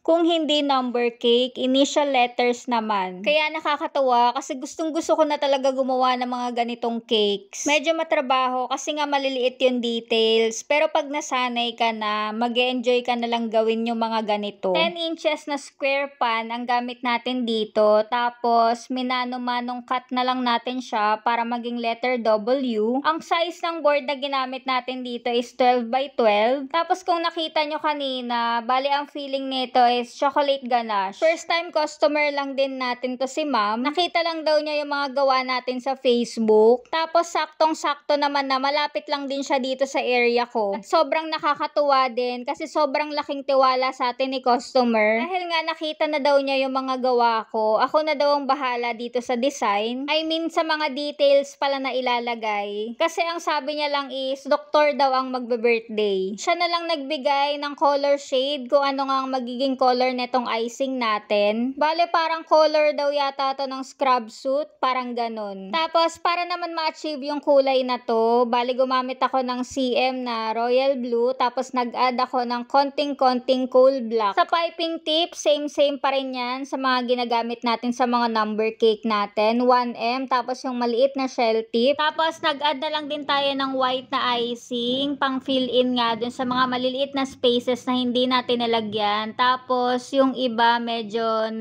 Kung hindi number cake, initial letters naman. Kaya nakakatuwa kasi gustong-gusto ko na talaga gumawa ng mga ganitong cakes. Medyo matrabaho kasi nga maliliit yung details. Pero pag nasanay ka na, mag-enjoy ka na lang gawin yung mga ganito. 10 inches na square pan ang gamit natin dito. Tapos, minano-manong cut na lang natin siya para maging letter W. Ang size ng board na ginamit natin dito is 12 by 12. Tapos kung nakita nyo kanina, bali ang feeling nito is chocolate ganache. First time customer lang din natin to si ma'am. Nakita lang daw niya yung mga gawa natin sa Facebook. Tapos saktong-sakto naman na malapit lang din siya dito sa area ko. At sobrang nakakatuwa din kasi sobrang laking tiwala sa atin ni customer. Dahil nga nakita na daw niya yung mga gawa ko, ako na daw ang bahala dito sa design. I mean sa mga details pala na ilalagay. Kasi ang sabi niya lang is, doktor daw ang magbe-birthday. Siya na lang nagbigay ng color shade kung ano nga ang magiging color netong icing natin. Bale, parang color daw yata to ng scrub suit. Parang ganun. Tapos, para naman ma-achieve yung kulay na to, bale, gumamit ako ng CM na royal blue. Tapos, nag-add ako ng konting-konting coal black. Sa piping tip, same-same pa rin yan sa mga ginagamit natin sa mga number cake natin. 1M. Tapos, yung maliit na shell tip. Tapos, nag-add na lang din tayo ng white na icing. Pang fill in nga dun sa mga maliliit na spaces na hindi natin nilagyan. Tapos, yung iba medyo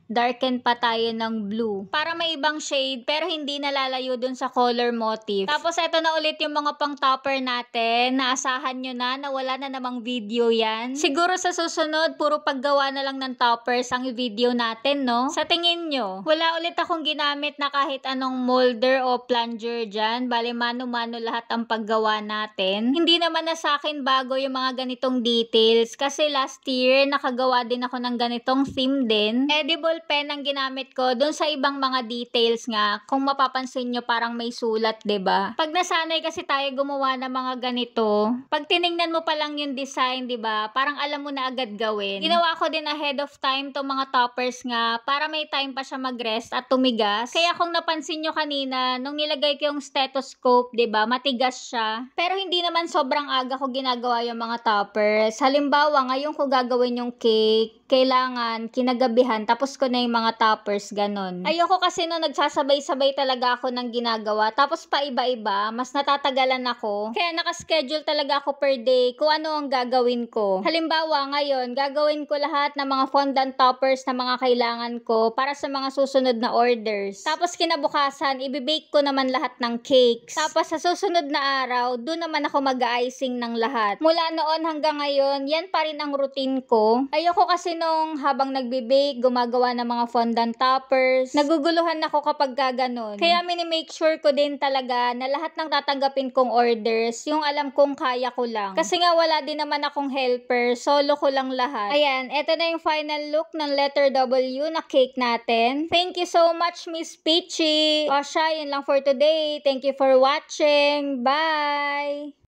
darken pa tayo ng blue. Para may ibang shade, pero hindi nalalayo dun sa color motif. Tapos, eto na ulit yung mga pang topper natin. Naasahan nyo na wala na namang video yan. Siguro sa susunod, puro paggawa na lang ng toppers ang video natin, no? Sa tingin nyo, wala ulit akong ginamit na kahit anong molder o plunger dyan. Bale, mano-mano lahat ang paggawa natin. Hindi naman na sa akin bago yung mga ganitong details. Kasi last year, nakagawa din ako ng ganitong theme din. Edible pen ang ginamit ko dun sa ibang mga details nga. Kung mapapansin nyo, parang may sulat, 'di ba? Pag nasanay kasi tayo gumawa ng mga ganito, pag tiningnan mo pa lang yung design, 'di ba? Parang alam mo na agad gawin. Ginawa ko din ahead of time tong mga toppers nga para may time pa siya mag-rest at tumigas. Kaya kung napansin nyo kanina, nung nilagay ko yung stethoscope, 'di ba? Matigas siya. Pero hindi naman sobrang aga ko ginagawa yung mga toppers. Halimbawa, ngayon ko gagawin yung cake, kailangan kinagabihan tapos ko na yung mga toppers, ganon. Ayoko kasi no nagsasabay-sabay talaga ako ng ginagawa tapos paiba-iba, mas natatagalan ako. Kaya nakaschedule talaga ako per day kung ano ang gagawin ko. Halimbawa, ngayon, gagawin ko lahat ng mga fondant toppers na mga kailangan ko para sa mga susunod na orders. Tapos kinabukasan, ibibake ko naman lahat ng cakes. Tapos sa susunod na araw, doon naman ako mag-icing ng lahat. Mula noon hanggang ngayon, yan pa rin ang routine ko. Ayoko kasi nung habang nagbe-bake, gumagawa ng mga fondant toppers, naguguluhan ako kapag gaganon. Kaya minimake sure ko din talaga na lahat ng tatanggapin kong orders, yung alam kong kaya ko lang. Kasi nga wala din naman akong helper, solo ko lang lahat. Ayan, eto na yung final look ng letter W na cake natin. Thank you so much, Miss Peachy! O siya, yun lang for today. Thank you for watching. Bye!